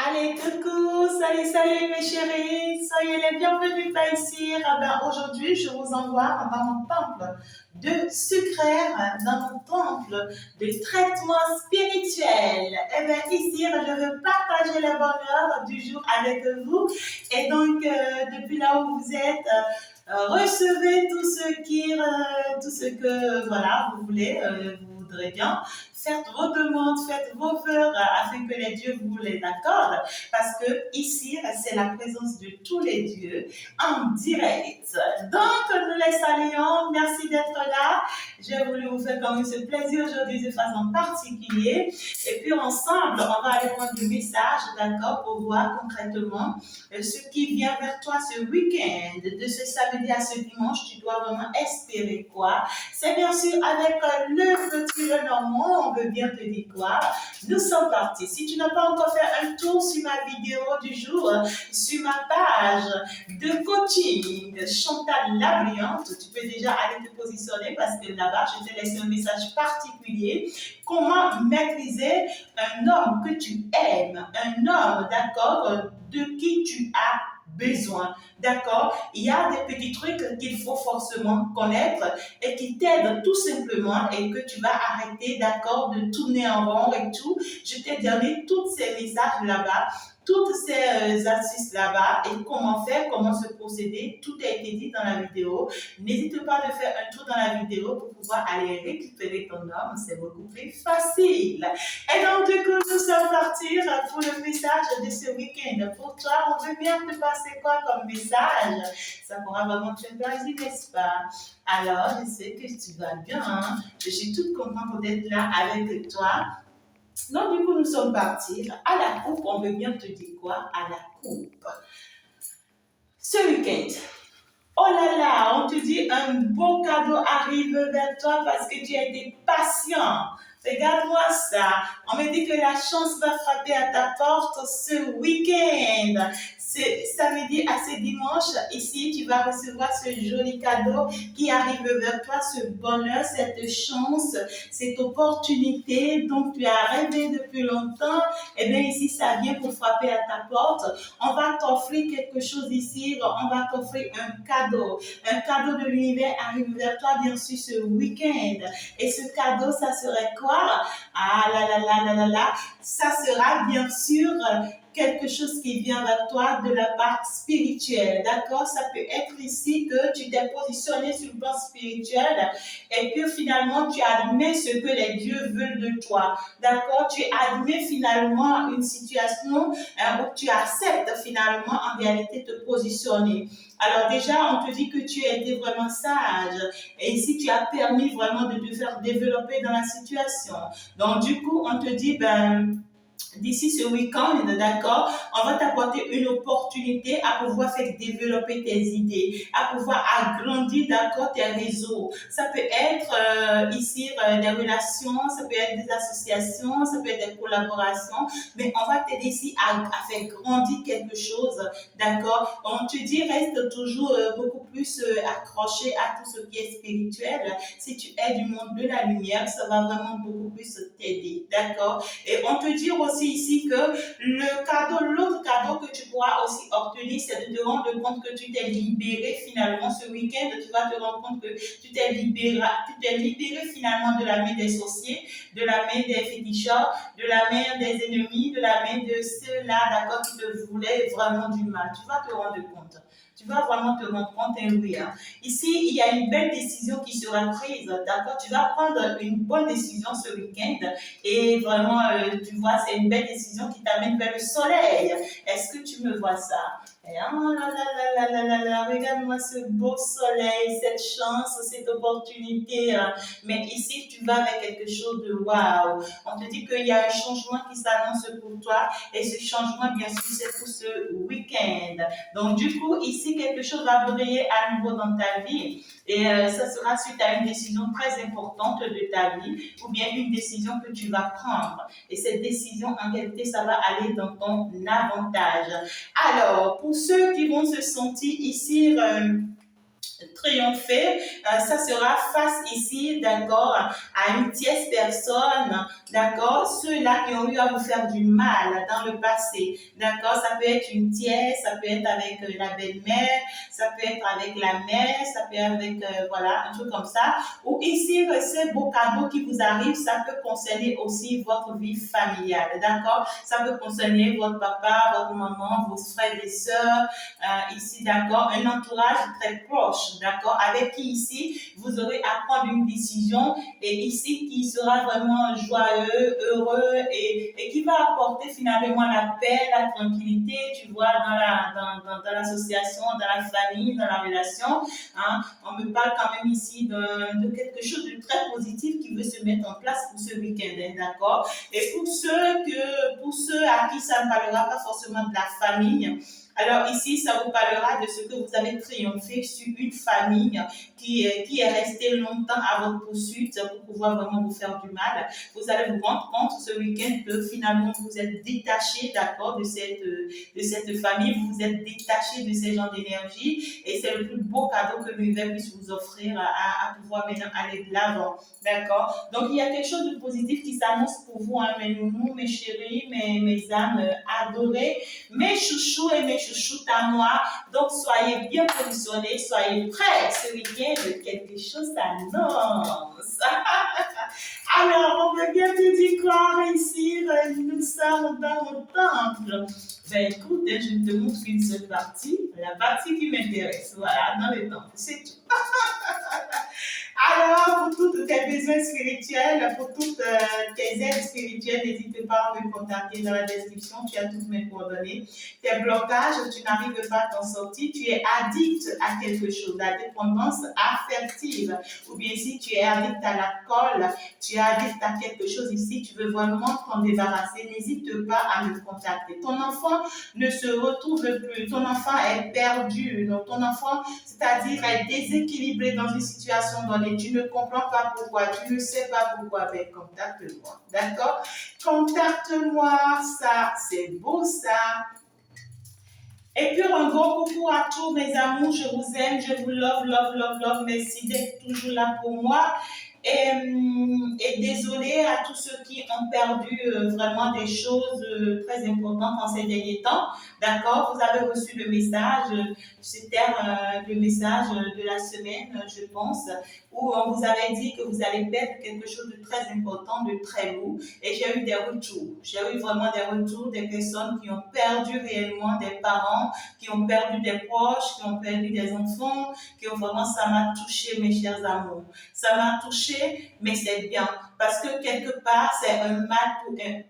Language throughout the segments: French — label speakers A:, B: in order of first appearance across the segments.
A: Allez, coucou, salut mes chéris, soyez les bienvenus par ici. Aujourd'hui, je vous envoie dans mon temple de sucraire, dans mon temple de traitement spirituel. Ici, je veux partager le bonheur du jour avec vous. Et donc, depuis là où vous êtes, recevez tout ce que voilà, vous voulez, vous voudrez bien. Faites vos demandes, faites vos vœux afin que les dieux vous les accordent. Parce que ici, c'est la présence de tous les dieux en direct. Donc, nous les saluons. Merci d'être là. J'ai voulu vous faire quand même ce plaisir aujourd'hui de façon particulière. Et puis, ensemble, on va aller prendre le message, d'accord, pour voir concrètement ce qui vient vers toi ce week-end. De ce samedi à ce dimanche, tu dois vraiment espérer quoi? C'est bien sûr avec le petit Lenormand, on veut bien te dire quoi? Nous sommes partis. Si tu n'as pas encore fait un tour sur ma vidéo du jour, sur ma page de coaching Chantal la Brillante, tu peux déjà aller te positionner parce que là-bas, je t'ai laissé un message particulier. Comment maîtriser un homme que tu aimes, un homme, d'accord, de qui tu as besoin, d'accord? Il y a des petits trucs qu'il faut forcément connaître et qui t'aident tout simplement et que tu vas arrêter, d'accord, de tourner en rond et tout. Je t'ai donné tous ces messages là-bas, toutes ces astuces là-bas et comment faire, comment se procéder. Tout a été dit dans la vidéo. N'hésite pas à faire un tour dans la vidéo pour pouvoir aller récupérer ton homme. C'est beaucoup plus facile. Et donc, du coup, nous sommes partis pour le message de ce week-end. Pour toi, on veut bien te passer quoi comme message? Ça pourra vraiment te faire plaisir, n'est-ce pas? Alors, je sais que tu vas bien. Hein? Je suis toute contente d'être là avec toi. Donc, du coup, nous sommes partis à la coupe. On veut bien te dire quoi? À la coupe. Ce week-end, oh là là, on te dit un beau cadeau arrive vers toi parce que tu as été patient. Regarde-moi ça. On me dit que la chance va frapper à ta porte ce week-end. C'est samedi à ce dimanche. Ici, tu vas recevoir ce joli cadeau qui arrive vers toi, ce bonheur, cette chance, cette opportunité dont tu as rêvé depuis longtemps. Eh bien, ici, ça vient pour frapper à ta porte. On va t'offrir quelque chose ici. On va t'offrir un cadeau. Un cadeau de l'univers arrive vers toi, bien sûr, ce week-end. Et ce cadeau, ça serait quoi? Ah là là là là là là. Ça sera bien sûr quelque chose qui vient vers toi de la part spirituelle, d'accord? Ça peut être ici que tu t'es positionné sur le plan spirituel et que finalement tu admets ce que les dieux veulent de toi, d'accord? Tu admets finalement une situation où tu acceptes finalement en réalité te positionner. Alors déjà, on te dit que tu as été vraiment sage et ici tu as permis vraiment de te faire développer dans la situation. Donc du coup, on te dit, d'ici ce week-end, d'accord, on va t'apporter une opportunité à pouvoir faire développer tes idées, à pouvoir agrandir, d'accord, tes réseaux. Ça peut être ici des relations, ça peut être des associations, ça peut être des collaborations, mais on va t'aider ici à faire grandir quelque chose, d'accord. On te dit, reste toujours beaucoup plus accroché à tout ce qui est spirituel. Si tu es du monde de la lumière, ça va vraiment beaucoup plus t'aider, d'accord. Et on te dit aussi ici que l'autre cadeau que tu pourras aussi obtenir, c'est de te rendre compte que tu t'es libéré finalement ce week-end. Tu vas te rendre compte que tu t'es libéré finalement de la main des sorciers, de la main des féticheurs, de la main des ennemis, de la main de ceux-là, d'accord, qui te voulaient vraiment du mal. Tu vas te rendre compte. Tu vas vraiment te rendre compte, oui. Hein. Ici, il y a une belle décision qui sera prise, d'accord? Tu vas prendre une bonne décision ce week-end et vraiment, tu vois, c'est une belle décision qui t'amène vers le soleil. Est-ce que tu me vois ça? Et oh là là là là là là, regarde-moi ce beau soleil, cette chance, cette opportunité. Mais ici, tu vas avec quelque chose de waouh. On te dit qu'il y a un changement qui s'annonce pour toi et ce changement, bien sûr, c'est pour ce week-end. Donc, du coup, ici, quelque chose va briller à nouveau dans ta vie et ça sera suite à une décision très importante de ta vie ou bien une décision que tu vas prendre. Et cette décision, en réalité, ça va aller dans ton avantage. Alors, pour ceux qui vont se sentir ici triompher, ça sera face ici, d'accord, à une tierce personne, d'accord, ceux-là qui ont eu à vous faire du mal dans le passé, d'accord, ça peut être une tierce, ça peut être avec la belle-mère, ça peut être avec la mère, ça peut être avec, voilà, un truc comme ça, ou ici, ces beaux cadeaux qui vous arrivent, ça peut concerner aussi votre vie familiale, d'accord, ça peut concerner votre papa, votre maman, vos frères et sœurs, ici, d'accord, un entourage très proche, d'accord, avec qui ici, vous aurez à prendre une décision et ici, qui sera vraiment joyeux, heureux et qui va apporter finalement la paix, la tranquillité, tu vois, dans l'association, dans la famille, dans la relation. Hein. On me parle quand même ici de quelque chose de très positif qui veut se mettre en place pour ce week-end, hein, d'accord. Et pour ceux à qui ça ne parlera pas forcément de la famille, alors ici, ça vous parlera de ce que vous avez triomphé sur une famille qui est restée longtemps à votre poursuite pour pouvoir vraiment vous faire du mal. Vous allez vous rendre compte ce week-end que finalement vous êtes détaché, d'accord, de cette famille, vous vous êtes détaché de ces gens d'énergie et c'est le plus beau cadeau que l'univers puisse vous offrir à pouvoir maintenant aller de l'avant, d'accord. Donc il y a quelque chose de positif qui s'annonce pour vous, hein, mes nounous, mes chéris, mes âmes adorées, mes chouchous et mes chouchoutes à moi. Donc, soyez bien positionnés, soyez prêts. Ce week-end, quelque chose s'annonce. Alors, on veut bien te dire quoi réussir. Nous sommes dans mon temple. Ben écoute, je ne te montre qu'une seule partie, la partie qui m'intéresse. Voilà, dans le temple, c'est tout. Alors, pour tous tes besoins spirituels, pour toutes tes aides spirituelles, n'hésite pas à me contacter dans la description. Tu as toutes mes coordonnées. Tes blocages, tu n'arrives pas à t'en sortir. Tu es addict à quelque chose, la dépendance affective. Ou bien si tu es addict à l'alcool, tu es addict à quelque chose ici, tu veux vraiment t'en débarrasser, n'hésite pas à me contacter. Ton enfant ne se retrouve plus. Ton enfant est perdu. Donc, ton enfant, c'est-à-dire est déséquilibré dans une situation donnée. Tu ne comprends pas pourquoi, tu ne sais pas pourquoi, ben contacte-moi, d'accord? Contacte-moi, ça, c'est beau ça. Et puis un gros coucou à tous mes amours, je vous aime, je vous love, love, love, love, merci d'être toujours là pour moi. Et désolé à tous ceux qui ont perdu vraiment des choses très importantes en ces derniers temps. D'accord, vous avez reçu le message, c'était le message de la semaine, je pense, où on vous avait dit que vous allez perdre quelque chose de très important, de très lourd. Et j'ai eu des retours. J'ai eu vraiment des retours des personnes qui ont perdu réellement des parents, qui ont perdu des proches, qui ont perdu des enfants, qui ont vraiment, ça m'a touché, mes chers amours. Ça m'a touché, mais c'est bien. Parce que quelque part, c'est un mal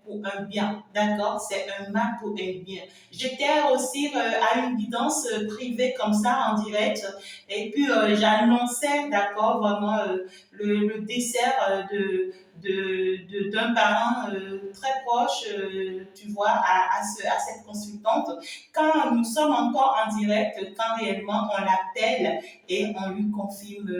A: pour un bien. D'accord? C'est un mal pour un bien. J'étais aussi à une guidance privée comme ça, en direct. Et puis, j'annonçais, d'accord, vraiment le décès d'un parent très proche, tu vois, à cette consultante. Quand nous sommes encore en direct, quand réellement on l'appelle et on lui confirme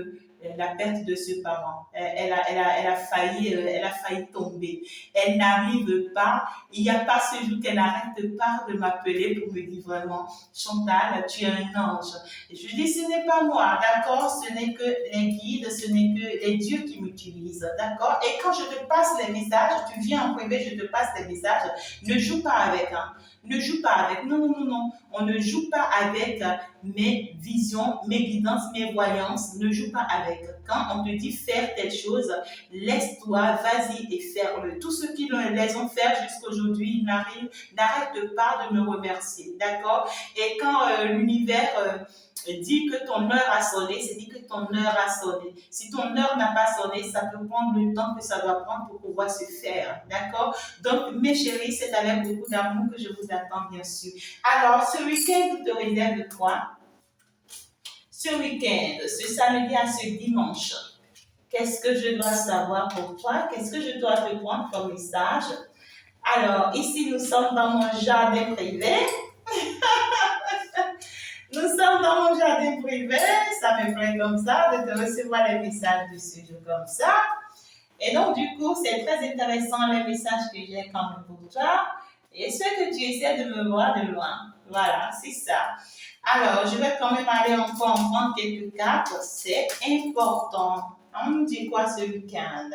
A: la perte de ce parent. Elle a failli tomber. Elle n'arrive pas. Il n'y a pas ce jour qu'elle n'arrête pas de m'appeler pour me dire vraiment, Chantal, tu es un ange. Et je dis, ce n'est pas moi, d'accord? Ce n'est que les guides, ce n'est que les dieux qui m'utilisent, d'accord? Et quand je te passe les messages, tu viens en privé, je te passe les messages, ne joue pas avec, hein. Ne joue pas avec. Non, non, non, non. On ne joue pas avec mes visions, mes guidances, mes voyances. Ne joue pas avec. Quand on te dit faire telle chose, laisse-toi, vas-y et fais-le. Tous ceux qui les ont fait jusqu'à aujourd'hui n'arrêtent pas de me remercier. D'accord? Et quand l'univers dit que ton heure a sonné, c'est dit que ton heure a sonné. Si ton heure n'a pas sonné, ça peut prendre le temps que ça doit prendre pour pouvoir se faire. D'accord? Donc, mes chéris, c'est avec beaucoup d'amour que je vous attends, bien sûr. Alors, ce week-end, vous te réserve quoi? Ce week-end, ce samedi à ce dimanche, qu'est-ce que je dois savoir pour toi? Qu'est-ce que je dois te prendre comme message? Alors, ici, nous sommes dans mon jardin privé. Nous sommes dans mon jardin privé, ça me plaît comme ça, de te recevoir les messages du studio comme ça. Et donc, du coup, c'est très intéressant les messages que j'ai quand même pour toi. Et ce que tu essaies de me voir de loin. Voilà, c'est ça. Alors, je vais quand même aller encore en prendre quelques cartes. C'est important. On nous dit quoi ce week-end?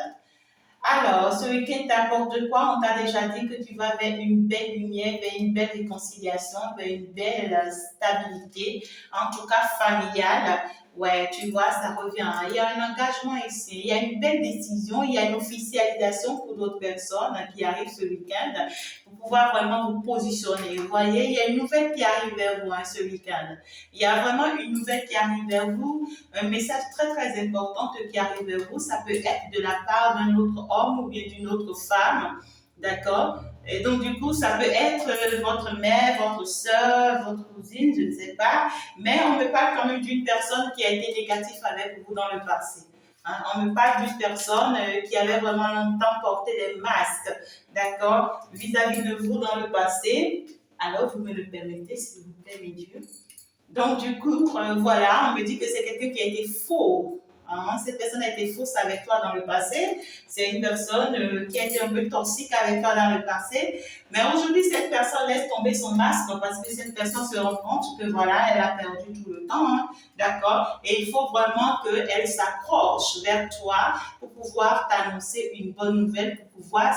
A: Alors, ce week-end t'apporte quoi? On t'a déjà dit que tu vas vers une belle lumière, vers une belle réconciliation, vers une belle stabilité, en tout cas familiale. Ouais, tu vois, ça revient. Il y a un engagement ici, il y a une belle décision, il y a une officialisation pour d'autres personnes qui arrivent ce week-end pour pouvoir vraiment vous positionner. Vous voyez, il y a une nouvelle qui arrive vers vous ce week-end. Il y a vraiment une nouvelle qui arrive vers vous, un message très très important qui arrive vers vous. Ça peut être de la part d'un autre homme ou bien d'une autre femme, d'accord? Et donc du coup, ça peut être votre mère, votre soeur, votre cousine, je ne sais pas, mais on me parle quand même d'une personne qui a été négative avec vous dans le passé. Hein, on me parle d'une personne qui avait vraiment longtemps porté des masques, d'accord, vis-à-vis de vous dans le passé. Alors, vous me le permettez, s'il vous plaît, mes dieux. Donc, du coup, voilà, on me dit que c'est quelqu'un qui a été faux. Hein. Cette personne a été fausse avec toi dans le passé. C'est une personne qui a été un peu toxique avec toi dans le passé. Mais aujourd'hui, cette personne laisse tomber son masque parce que cette personne se rend compte que voilà, elle a perdu tout le temps. Hein, d'accord? Et il faut vraiment qu'elle s'accroche vers toi pour pouvoir t'annoncer une bonne nouvelle, pour pouvoir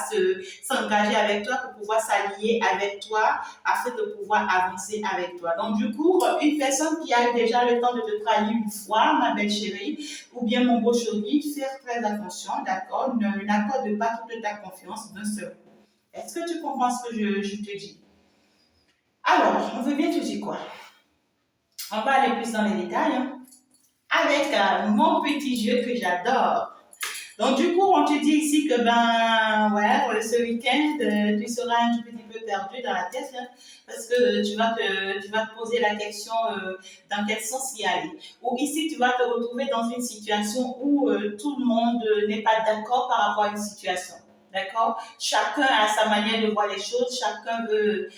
A: s'engager avec toi, pour pouvoir s'allier avec toi afin de pouvoir avancer avec toi. Donc, du coup, une personne qui a eu déjà le temps de te trahir une fois, ma belle chérie, ou bien mon beau chéri, faire très attention, d'accord? N'accorde pas toute ta confiance d'un seul coup. Est-ce que tu comprends ce que je te dis? Alors, on veut bien te dire quoi? On va aller plus dans les détails, hein, avec mon petit jeu que j'adore. Donc, du coup, on te dit ici que, ben, ouais, ce week-end, tu seras un petit peu perdu dans la tête, hein, parce que tu vas te poser la question dans quel sens y aller. Ou ici, tu vas te retrouver dans une situation où tout le monde n'est pas d'accord par rapport à une situation. D'accord? Chacun a sa manière de voir les choses, chacun veut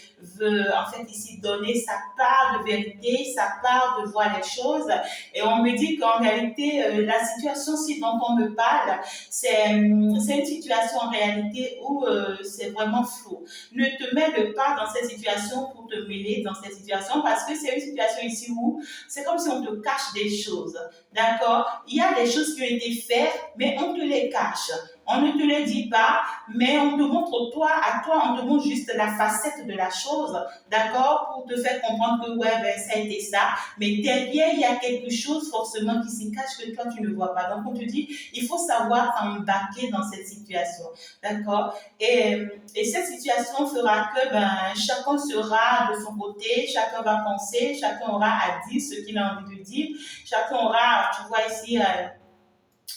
A: en fait ici donner sa part de vérité, sa part de voir les choses. Et on me dit qu'en réalité, la situation-ci dont on me parle, c'est une situation en réalité où c'est vraiment flou. Ne te mêle pas dans cette situation pour te mêler dans cette situation parce que c'est une situation ici où c'est comme si on te cache des choses. D'accord? Il y a des choses qui ont été faites, mais on te les cache. On ne te le dit pas, mais on te montre à toi, on te montre juste la facette de la chose, d'accord, pour te faire comprendre que ouais, ben, ça a été ça, mais derrière, il y a quelque chose forcément qui se cache que toi, tu ne vois pas. Donc, on te dit, il faut savoir t'embarquer dans cette situation, d'accord, et cette situation fera que ben, chacun sera de son côté, chacun va penser, chacun aura à dire ce qu'il a envie de dire, chacun aura, tu vois ici,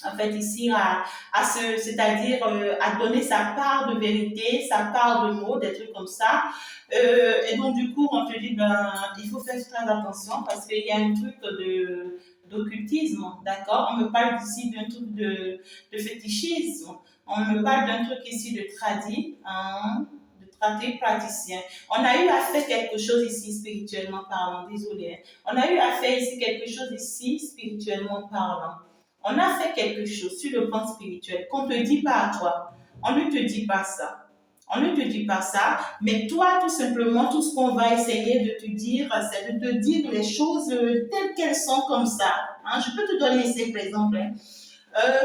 A: en fait ici c'est-à-dire à donner sa part de vérité, sa part de mots, des trucs comme ça. Et donc du coup on te dit ben il faut faire très attention parce qu'il y a un truc d'occultisme, d'accord? On me parle ici d'un truc de fétichisme, on me parle d'un truc ici de tradit, hein, de tradit praticien. On a eu à faire quelque chose ici spirituellement parlant, désolé. On a eu à faire ici quelque chose ici spirituellement parlant. On a fait quelque chose sur le plan spirituel qu'on ne te dit pas à toi. On ne te dit pas ça. On ne te dit pas ça, mais toi, tout simplement, tout ce qu'on va essayer de te dire, c'est de te dire les choses telles qu'elles sont comme ça. Hein, je peux te donner ici, par exemple. Hein.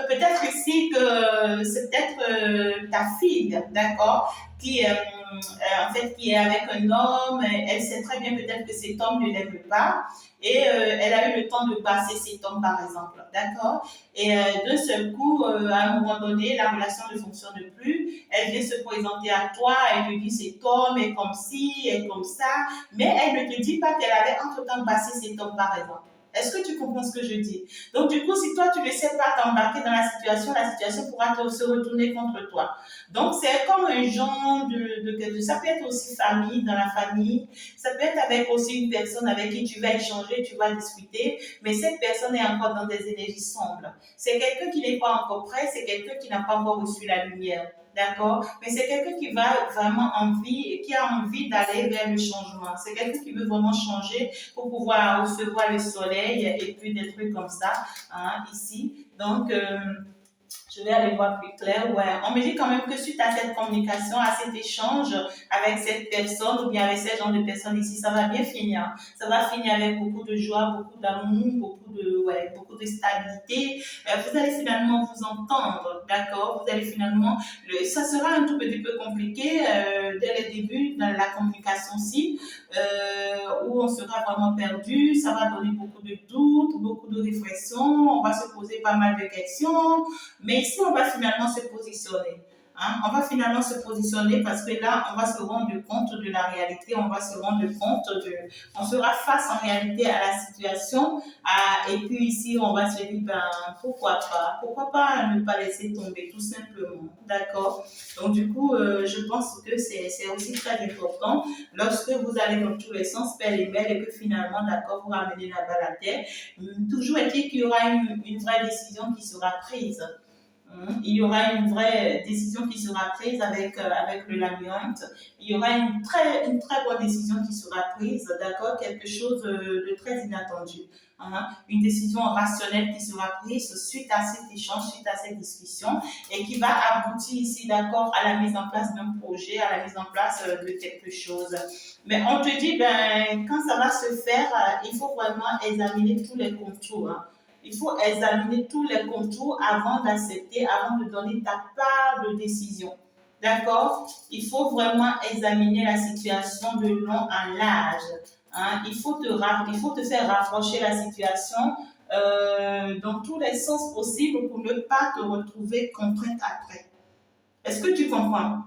A: Peut-être ici que c'est peut-être ta fille, d'accord, qui, en fait, qui est avec un homme, elle sait très bien peut-être que cet homme ne l'aime pas, et elle a eu le temps de passer cet homme, par exemple, d'accord, et d'un seul coup, à un moment donné, la relation ne fonctionne plus, elle vient se présenter à toi, elle te dit cet homme est comme ci, est comme ça, mais elle ne te dit pas qu'elle avait entre-temps passé cet homme, par exemple. Est-ce que tu comprends ce que je dis? Donc, du coup, si toi, tu ne sais pas t'embarquer dans la situation pourra se retourner contre toi. Donc, c'est comme un genre ça peut être aussi famille, dans la famille, ça peut être avec aussi une personne avec qui tu vas échanger, tu vas discuter, mais cette personne est encore dans des énergies sombres. C'est quelqu'un qui n'est pas encore prêt, c'est quelqu'un qui n'a pas encore reçu la lumière. D'accord? Mais c'est quelqu'un qui va vraiment qui a envie d'aller vers le changement. C'est quelqu'un qui veut vraiment changer pour pouvoir recevoir le soleil et puis des trucs comme ça, hein, ici. Donc, Je vais aller voir plus clair. Ouais, on me dit quand même que suite à cette communication, à cet échange avec cette personne ou bien avec ce genre de personnes ici, ça va bien finir. Ça va finir avec beaucoup de joie, beaucoup d'amour, beaucoup de stabilité. Vous allez finalement vous entendre, d'accord? Vous allez finalement, ça sera un tout petit peu compliqué dès le début dans la communication aussi, où on sera vraiment perdu. Ça va donner beaucoup de doutes, beaucoup de réflexions. On va se poser pas mal de questions. Mais ici, on va finalement se positionner. Hein? On va finalement se positionner parce que là, on va se rendre compte de la réalité, on va se rendre compte on sera face en réalité à la situation. Et puis ici, on va se dire, ben, pourquoi pas ne pas laisser tomber tout simplement. D'accord? Donc du coup, je pense que c'est aussi très important lorsque vous allez dans tous les sens, père et mère, et que finalement, d'accord, vous ramenez la balle à terre. Toujours est-il qu'il y aura une vraie décision qui sera prise. Il y aura une vraie décision qui sera prise avec le labyrinthe. Il y aura une très bonne décision qui sera prise, d'accord? Quelque chose de très inattendu. Hein? Une décision rationnelle qui sera prise suite à cet échange, suite à cette discussion et qui va aboutir ici, d'accord, à la mise en place d'un projet, à la mise en place de quelque chose. Mais on te dit, ben, quand ça va se faire, il faut vraiment examiner tous les contours. Hein. Il faut examiner tous les contours avant d'accepter, avant de donner ta part de décision. D'accord? Il faut vraiment examiner la situation de long en large. Hein? Il faut te faire rapprocher la situation dans tous les sens possibles pour ne pas te retrouver contrainte après. Est-ce que tu comprends?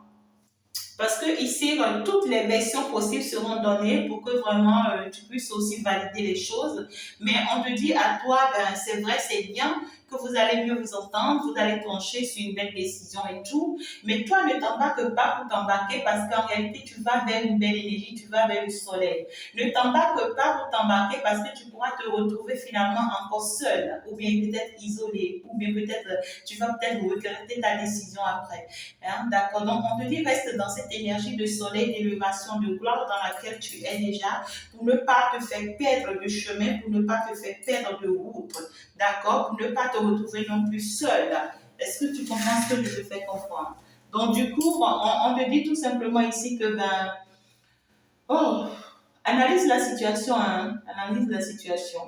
A: Parce que ici, toutes les versions possibles seront données pour que vraiment tu puisses aussi valider les choses. Mais on te dit à toi, ben, c'est vrai, c'est bien que vous allez mieux vous entendre, vous allez trancher sur une belle décision et tout. Mais toi, ne t'embarque pas pour t'embarquer parce qu'en réalité, tu vas vers une belle énergie, tu vas vers le soleil. Ne t'embarque pas pour t'embarquer parce que tu pourras te retrouver finalement encore seul ou bien peut-être isolé ou bien peut-être tu vas peut-être regretter ta décision après. Hein, d'accord. Donc, on te dit, reste dans cette énergie de soleil, d'élévation, de gloire dans laquelle tu es déjà, pour ne pas te faire perdre de chemin, pour ne pas te faire perdre de route. D'accord. Pour ne pas te retrouver non plus seul. Est-ce que tu comprends ce que je te fais comprendre? Donc, du coup, on te dit tout simplement ici que, ben, oh, analyse la situation, hein, analyse la situation.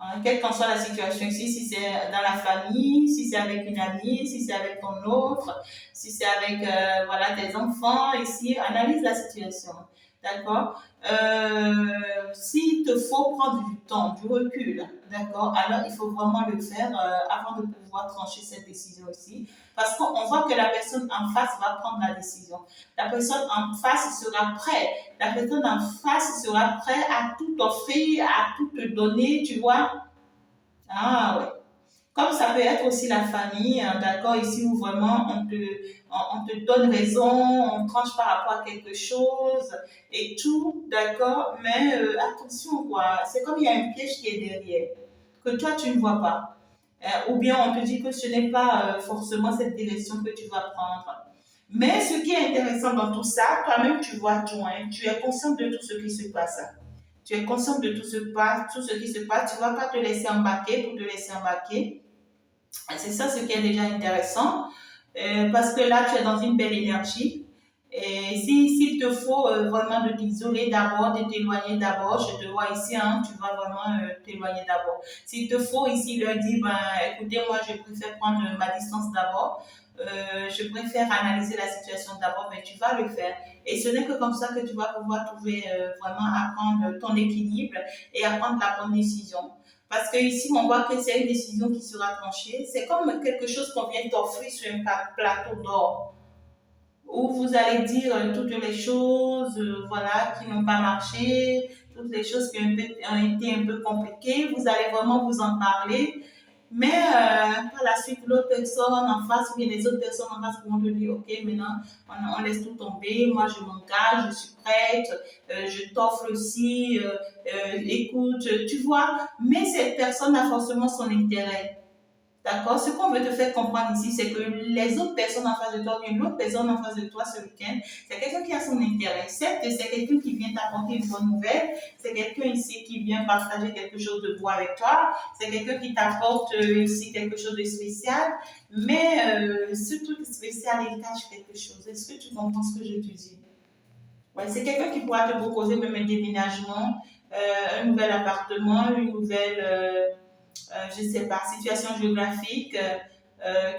A: Hein, quelle qu'en soit la situation ici, si c'est dans la famille, si c'est avec une amie, si c'est avec ton autre, si c'est avec voilà, tes enfants, ici, analyse la situation. D'accord. S'il te faut prendre du temps, du recul, d'accord, alors il faut vraiment le faire avant de pouvoir trancher cette décision ici. Parce qu'on voit que la personne en face va prendre la décision. La personne en face sera prête. La personne en face sera prête à tout offrir, à tout te donner, tu vois. Ah ouais. Comme ça peut être aussi la famille, hein, d'accord, ici où vraiment on te donne raison, on tranche par rapport à quelque chose et tout, d'accord, mais attention quoi, c'est comme il y a un piège qui est derrière, que toi tu ne vois pas. Ou bien on te dit que ce n'est pas forcément cette direction que tu vas prendre. Mais ce qui est intéressant dans tout ça, toi-même tu vois tout, hein, tu es conscient de tout ce qui se passe. Tu es conscient de tout ce qui se passe, tu ne vas pas te laisser embarquer pour te laisser embarquer. C'est ça ce qui est déjà intéressant, parce que là, tu es dans une belle énergie. Et s'il te faut vraiment de t'isoler d'abord, de t'éloigner d'abord, je te vois ici, hein, tu vas vraiment t'éloigner d'abord. S'il te faut ici leur dire, ben, écoutez, moi, je préfère prendre ma distance d'abord, je préfère analyser la situation d'abord, mais tu vas le faire. Et ce n'est que comme ça que tu vas pouvoir trouver vraiment apprendre ton équilibre et apprendre la bonne décision. Parce que ici, on voit que c'est une décision qui sera tranchée. C'est comme quelque chose qu'on vient t'offrir sur un plateau d'or, où vous allez dire toutes les choses, voilà, qui n'ont pas marché, toutes les choses qui ont été un peu compliquées. Vous allez vraiment vous en parler. Mais par la suite, l'autre personne en face, ou bien les autres personnes en face vont te dire, OK, maintenant, on laisse tout tomber, moi je m'engage, je suis prête, je t'offre aussi, écoute, tu vois, mais cette personne a forcément son intérêt. D'accord? Ce qu'on veut te faire comprendre ici, c'est que les autres personnes en face de toi, une autre personne en face de toi ce week-end, c'est quelqu'un qui a son intérêt. Certes, c'est quelqu'un qui vient t'apporter une bonne nouvelle, c'est quelqu'un ici qui vient partager quelque chose de beau avec toi, c'est quelqu'un qui t'apporte ici quelque chose de spécial, mais ce truc spécial, il cache quelque chose. Est-ce que tu comprends ce que je te dis? Ouais, c'est quelqu'un qui pourra te proposer même un déménagement, un nouvel appartement, une nouvelle, je ne sais pas, situation géographique,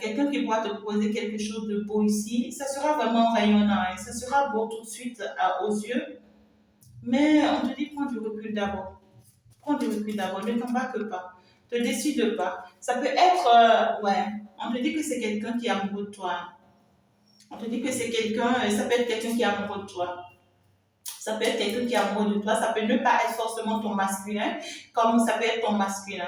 A: quelqu'un qui pourra te proposer quelque chose de beau ici. Ça sera vraiment rayonnant, hein. Ça sera beau tout de suite aux yeux, mais on te dit prends du recul d'abord. Prends du recul d'abord, ne t'embarque pas, ne te décide pas. Ça peut être, ouais, on te dit que c'est quelqu'un qui est amoureux de toi. On te dit que c'est quelqu'un, ça peut être quelqu'un qui est amoureux de toi. Ça peut être quelqu'un qui est amoureux de toi, ça peut ne pas être forcément ton masculin, comme ça peut être ton masculin.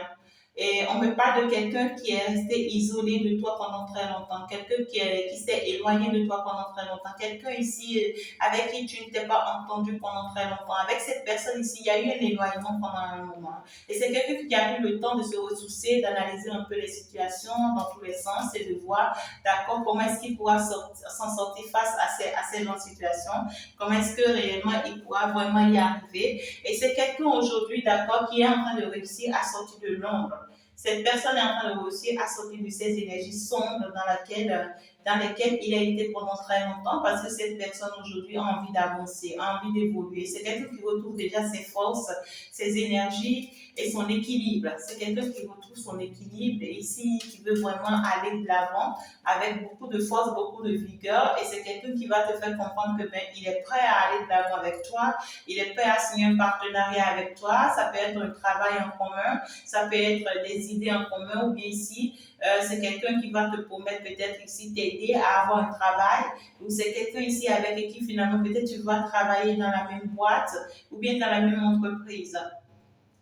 A: Et on me parle de quelqu'un qui est resté isolé de toi pendant très longtemps, quelqu'un qui s'est éloigné de toi pendant très longtemps, quelqu'un ici avec qui tu ne t'es pas entendu pendant très longtemps. Avec cette personne ici, il y a eu un éloignement pendant un moment. Et c'est quelqu'un qui a eu le temps de se ressourcer, d'analyser un peu les situations dans tous les sens et de voir, d'accord, comment est-ce qu'il pourra s'en sortir face à ces genres de situations, comment est-ce que réellement il pourra vraiment y arriver. Et c'est quelqu'un aujourd'hui, d'accord, qui est en train de réussir à sortir de l'ombre. Cette personne est en train de réussir à sortir de ces énergies sombres dans lesquelles il a été pendant très longtemps parce que cette personne aujourd'hui a envie d'avancer, a envie d'évoluer. C'est quelqu'un qui retrouve déjà ses forces, ses énergies et son équilibre. C'est quelqu'un qui retrouve son équilibre et ici qui veut vraiment aller de l'avant avec beaucoup de force, beaucoup de vigueur et c'est quelqu'un qui va te faire comprendre que il est prêt à aller de l'avant avec toi, il est prêt à signer un partenariat avec toi, ça peut être un travail en commun, ça peut être des idées en commun ou bien ici, c'est quelqu'un qui va te promettre peut-être ici t'aider à avoir un travail ou c'est quelqu'un ici avec qui finalement peut-être tu vas travailler dans la même boîte ou bien dans la même entreprise.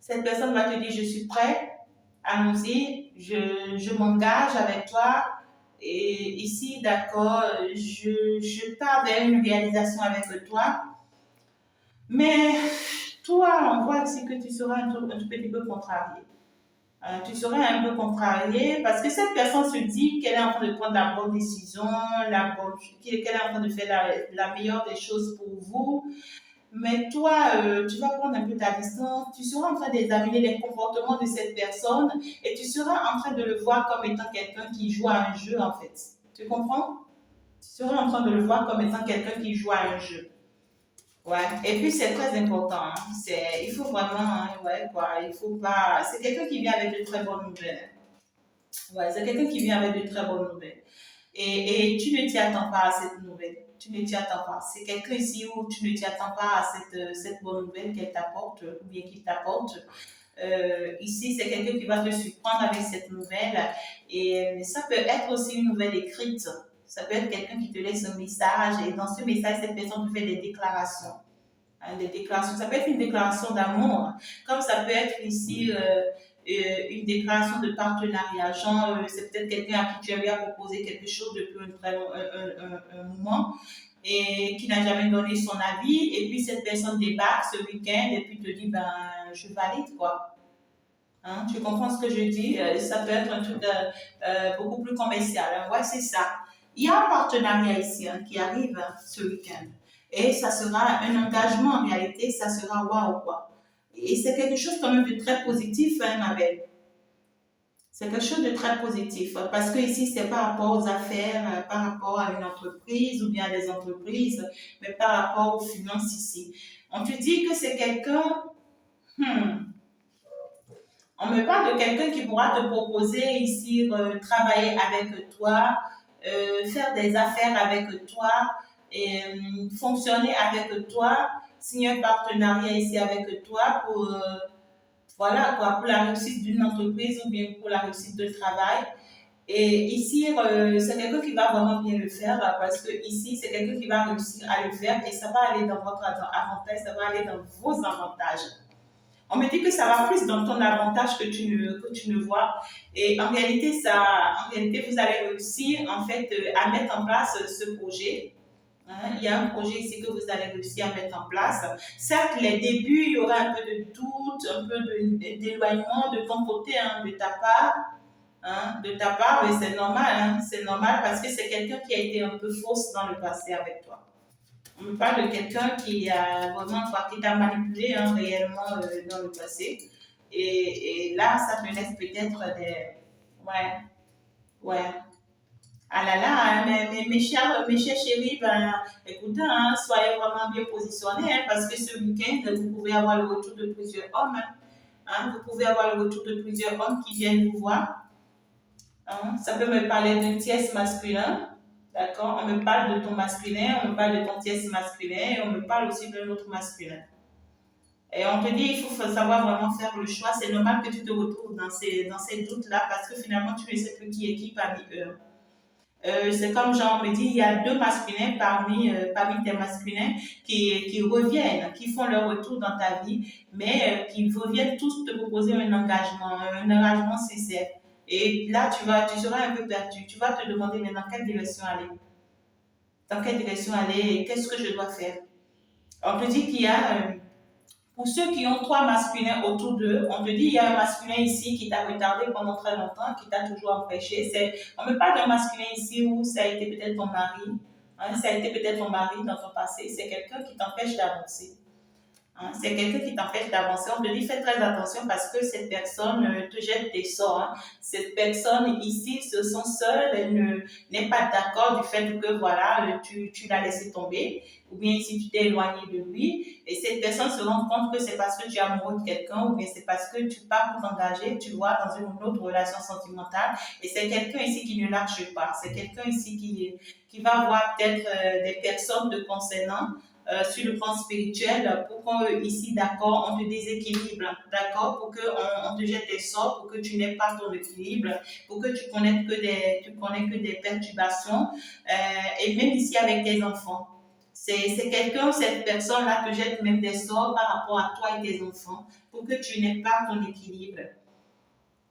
A: Cette personne va te dire je suis prêt, allons-y, je m'engage avec toi et ici d'accord, je pars vers une réalisation avec toi mais toi on voit ici que tu seras un tout petit peu contrarié. Tu serais un peu contrarié parce que cette personne se dit qu'elle est en train de prendre la bonne décision, qu'elle est en train de faire la meilleure des choses pour vous. Mais toi, tu vas prendre un peu ta distance, tu seras en train d'examiner les comportements de cette personne et tu seras en train de le voir comme étant quelqu'un qui joue à un jeu en fait. Tu comprends? Tu seras en train de le voir comme étant quelqu'un qui joue à un jeu. Ouais, et puis c'est très important, hein. Il faut vraiment, hein, ouais, quoi, il faut pas. C'est quelqu'un qui vient avec de très bonnes nouvelles. Ouais, c'est quelqu'un qui vient avec de très bonnes nouvelles. Et tu ne t'y attends pas à cette nouvelle. Tu ne t'y attends pas. C'est quelqu'un ici où tu ne t'y attends pas à cette bonne nouvelle qu'elle t'apporte ou bien qu'il t'apporte. Ici, c'est quelqu'un qui va te surprendre avec cette nouvelle. Et ça peut être aussi une nouvelle écrite. Ça peut être quelqu'un qui te laisse un message et dans ce message, cette personne te fait des déclarations. Hein, des déclarations. Ça peut être une déclaration d'amour, comme ça peut être ici une déclaration de partenariat. Genre, c'est peut-être quelqu'un à qui tu avais proposé quelque chose depuis un moment et qui n'a jamais donné son avis. Et puis cette personne débarque ce week-end et puis te dit, ben, je valide quoi. Hein, tu comprends ce que je dis? Ça peut être un truc beaucoup plus commercial. Hein. Ouais, c'est ça. Il y a un partenariat ici hein, qui arrive hein, ce week-end. Et ça sera un engagement en réalité, ça sera waouh quoi. Et c'est quelque chose quand même de très positif, hein, Mabel. C'est quelque chose de très positif parce que ici, c'est par rapport aux affaires, par rapport à une entreprise ou bien à des entreprises, mais par rapport aux finances ici. On te dit que c'est quelqu'un, hmm, on me parle de quelqu'un qui pourra te proposer ici travailler avec toi, faire des affaires avec toi, et, fonctionner avec toi, signer un partenariat ici avec toi pour, voilà, quoi, pour la réussite d'une entreprise ou bien pour la réussite de travail. Et ici, c'est quelqu'un qui va vraiment bien le faire parce que ici, c'est quelqu'un qui va réussir à le faire et ça va aller dans votre avantage, ça va aller dans vos avantages. On me dit que ça va plus dans ton avantage que tu ne vois. Et en réalité, vous allez réussir en fait à mettre en place ce projet. Hein, il y a un projet ici que vous allez réussir à mettre en place. Certes, les débuts, il y aura un peu de doute, un peu d'éloignement de ton côté, hein, de ta part. hein, de ta part, mais c'est normal, hein, c'est normal parce que c'est quelqu'un qui a été un peu fausse dans le passé avec toi. On me parle de quelqu'un qui a vraiment, quoi, qui t'a manipulé, hein, réellement dans le passé. Et là, ça te laisse peut-être des... Ouais, ouais. Ah là là, hein, mes chers chéris, ben, écoutez, hein, soyez vraiment bien positionnés, hein, parce que ce week-end, vous pouvez avoir le retour de plusieurs hommes. Hein. Hein, vous pouvez avoir le retour de plusieurs hommes qui viennent vous voir. Hein. Ça peut me parler d'un tiers masculin. D'accord? On me parle de ton masculin, on me parle de ton tiers masculin, et on me parle aussi d'un autre masculin. Et on te dit, il faut savoir vraiment faire le choix. C'est normal que tu te retrouves dans ces doutes-là parce que finalement, tu ne sais plus qui est qui parmi eux. C'est comme genre, on me dit, il y a deux masculins parmi tes masculins qui reviennent, qui font leur retour dans ta vie, mais qui reviennent tous te proposer un engagement sincère. Et là, tu seras un peu perdu. Tu vas te demander, mais dans quelle direction aller? Dans quelle direction aller? Qu'est-ce que je dois faire? On te dit qu'il y a pour ceux qui ont trois masculins autour d'eux, on te dit il y a un masculin ici qui t'a retardé pendant très longtemps, qui t'a toujours empêché. On me parle d'un masculin ici où ça a été peut-être ton mari, hein, ça a été peut-être ton mari dans ton passé. C'est quelqu'un qui t'empêche d'avancer. Hein, c'est quelqu'un qui t'empêche d'avancer. On te dit fais très attention parce que cette personne te jette des sorts. Hein. Cette personne ici se sent seule, elle n'est pas d'accord du fait que voilà, tu l'as laissé tomber ou bien si tu t'es éloigné de lui. Et cette personne se rend compte que c'est parce que tu es amoureux de quelqu'un ou bien c'est parce que tu pars pour t'engager, tu vois, dans une autre relation sentimentale. Et c'est quelqu'un ici qui ne lâche pas. C'est quelqu'un ici qui va avoir peut-être des personnes de concernant sur le plan spirituel pour qu'on ici, d'accord, on te déséquilibre, d'accord, pour qu'on te jette des sorts, pour que tu n'aies pas ton équilibre, pour que tu connais que des perturbations, et même ici avec tes enfants. C'est quelqu'un, cette personne-là te jette même des sorts par rapport à toi et tes enfants, pour que tu n'aies pas ton équilibre.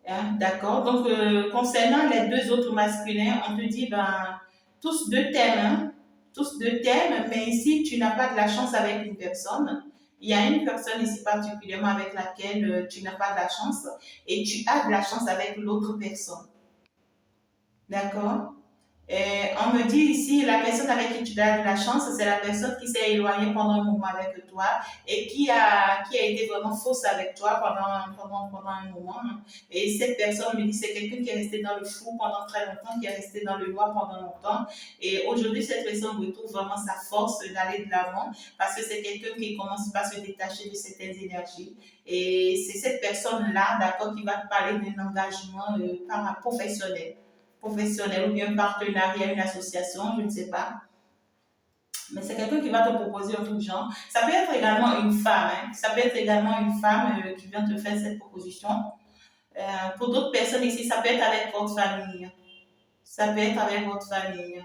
A: Hein, d'accord. Donc, concernant les deux autres masculins, on te dit, ben, tous deux thèmes, hein, tous deux thèmes, mais ici, tu n'as pas de la chance avec une personne. Il y a une personne ici particulièrement avec laquelle tu n'as pas de la chance et tu as de la chance avec l'autre personne. D'accord? Et on me dit ici, la personne avec qui tu as de la chance, c'est la personne qui s'est éloignée pendant un moment avec toi et qui a été vraiment fausse avec toi pendant un moment. Et cette personne me dit, c'est quelqu'un qui est resté dans le flou pendant très longtemps, qui est resté dans le noir pendant longtemps. Et aujourd'hui, cette personne retrouve vraiment sa force d'aller de l'avant parce que c'est quelqu'un qui commence pas à se détacher de certaines énergies. Et c'est cette personne-là, d'accord, qui va te parler d'un engagement professionnel ou bien partenariat, une association, je ne sais pas. Mais c'est quelqu'un qui va te proposer un truc genre. Ça peut être également une femme. Hein. Ça peut être également une femme qui vient te faire cette proposition. Pour d'autres personnes ici, ça peut être avec votre famille. Ça peut être avec votre famille.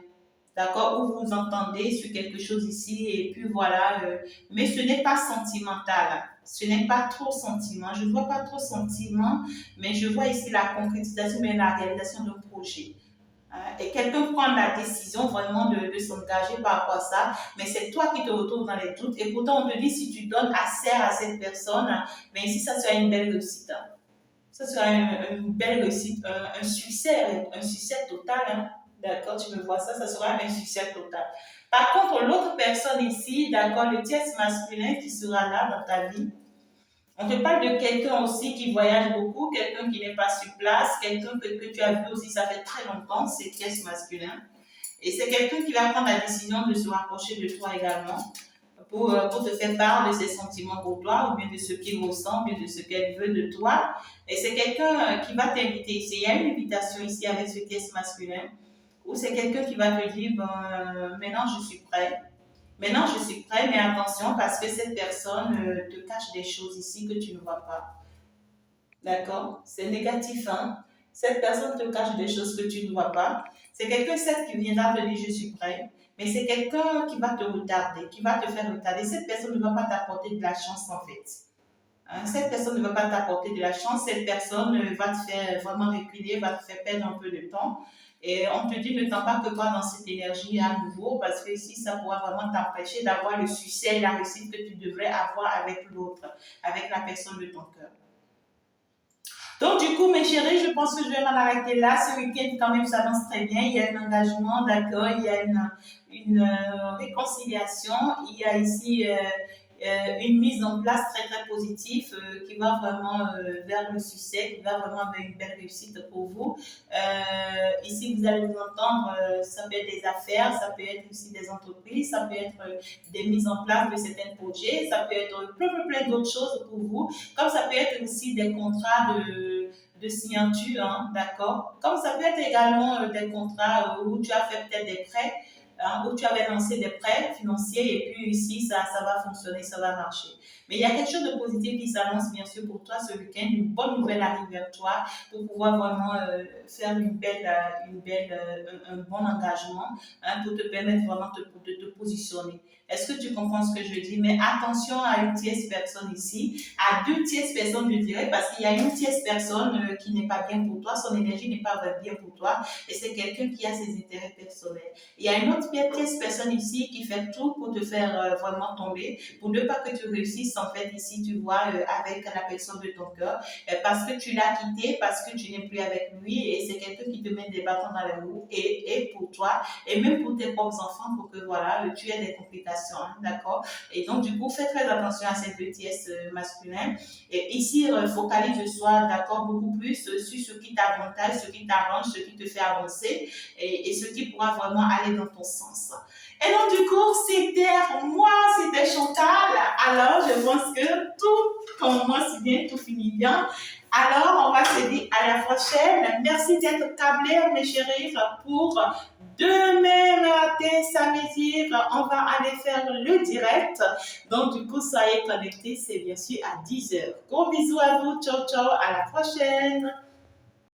A: D'accord? Où vous vous entendez sur quelque chose ici et puis voilà. Mais ce n'est pas sentimental. Ce n'est pas trop sentiment. Je ne vois pas trop sentiment, mais je vois ici la concrétisation, mais la réalisation d'un projet. Et quelqu'un prend la décision vraiment de s'engager par rapport à ça, mais c'est toi qui te retrouves dans les doutes. Et pourtant, on te dit si tu donnes assez à cette personne, mais ici, ça sera une belle réussite. Ça sera une belle réussite, un succès total. Hein. D'accord, tu me vois ça, ça sera un succès total. Par contre, l'autre personne ici, d'accord, le tiers masculin qui sera là dans ta vie, on te parle de quelqu'un aussi qui voyage beaucoup, quelqu'un qui n'est pas sur place, quelqu'un que tu as vu aussi, ça fait très longtemps, c'est pièce masculin. Et c'est quelqu'un qui va prendre la décision de se rapprocher de toi également pour te faire part de ses sentiments pour toi, ou bien de ce qu'il ressent, ou bien de ce qu'elle veut de toi. Et c'est quelqu'un qui va t'inviter ici. Il y a une invitation ici avec ce pièce masculin, ou c'est quelqu'un qui va te dire, ben, maintenant je suis prêt. Maintenant, je suis prêt, mais attention parce que cette personne te cache des choses ici que tu ne vois pas. D'accord? C'est négatif, hein? Cette personne te cache des choses que tu ne vois pas. C'est quelqu'un, certes, qui viendra te dire je suis prêt, mais c'est quelqu'un qui va te retarder, qui va te faire retarder. Cette personne ne va pas t'apporter de la chance, en fait. Hein? Cette personne ne va pas t'apporter de la chance. Cette personne va te faire vraiment reculer, va te faire perdre un peu de temps. Et on te dit ne t'embarque pas dans cette énergie à nouveau parce que ici, ça pourra vraiment t'empêcher d'avoir le succès et la réussite que tu devrais avoir avec l'autre, avec la personne de ton cœur. Donc, du coup, mes chéris, je pense que je vais m'en arrêter là. Ce week-end, quand même, ça avance très bien. Il y a un engagement, d'accord. Il y a une réconciliation. Il y a ici une mise en place très, très positive qui va vraiment vers le succès, qui va vraiment vers une belle réussite pour vous. Ici, vous allez vous entendre, ça peut être des affaires, ça peut être aussi des entreprises, ça peut être des mises en place de certains projets, ça peut être plein d'autres choses pour vous, comme ça peut être aussi des contrats de signature, hein, d'accord? Comme ça peut être également des contrats où tu as fait peut-être des prêts, hein, où tu avais lancé des prêts financiers et puis ici, ça va fonctionner, ça va marcher. Mais il y a quelque chose de positif qui s'annonce bien sûr pour toi ce week-end. Une bonne nouvelle arrive vers toi pour pouvoir vraiment faire un bon engagement, hein, pour te permettre vraiment de te positionner. Est-ce que tu comprends ce que je dis? Mais attention à une tierce personne ici, à deux tierces personnes, je dirais, parce qu'il y a une tierce personne qui n'est pas bien pour toi, son énergie n'est pas bien pour toi, et c'est quelqu'un qui a ses intérêts personnels. Il y a une autre tierce personne ici qui fait tout pour te faire vraiment tomber, pour ne pas que tu réussisses, en fait, ici, tu vois, avec la personne de ton cœur, parce que tu l'as quitté, parce que tu n'es plus avec lui, et c'est quelqu'un qui te met des bâtons dans les roues, et pour toi, et même pour tes propres enfants, pour que, voilà, tu aies des complications, hein, d'accord? Et donc, du coup, fais très attention à ces deux tiers masculins. Et ici, focalise-toi, d'accord, beaucoup plus sur ce qui t'avantage, ce qui t'arrange, ce qui te fait avancer et ce qui pourra vraiment aller dans ton sens. Et donc, du coup, c'était Chantal. Alors, je pense que tout commence bien, tout finit bien. Alors, on va se dire à la prochaine. Merci d'être câblés, mes chéris, pour demain matin, samedi, on va aller faire le direct. Donc, du coup, soyez connectés, c'est bien sûr à 10h. Gros bisous à vous, ciao, ciao, à la prochaine.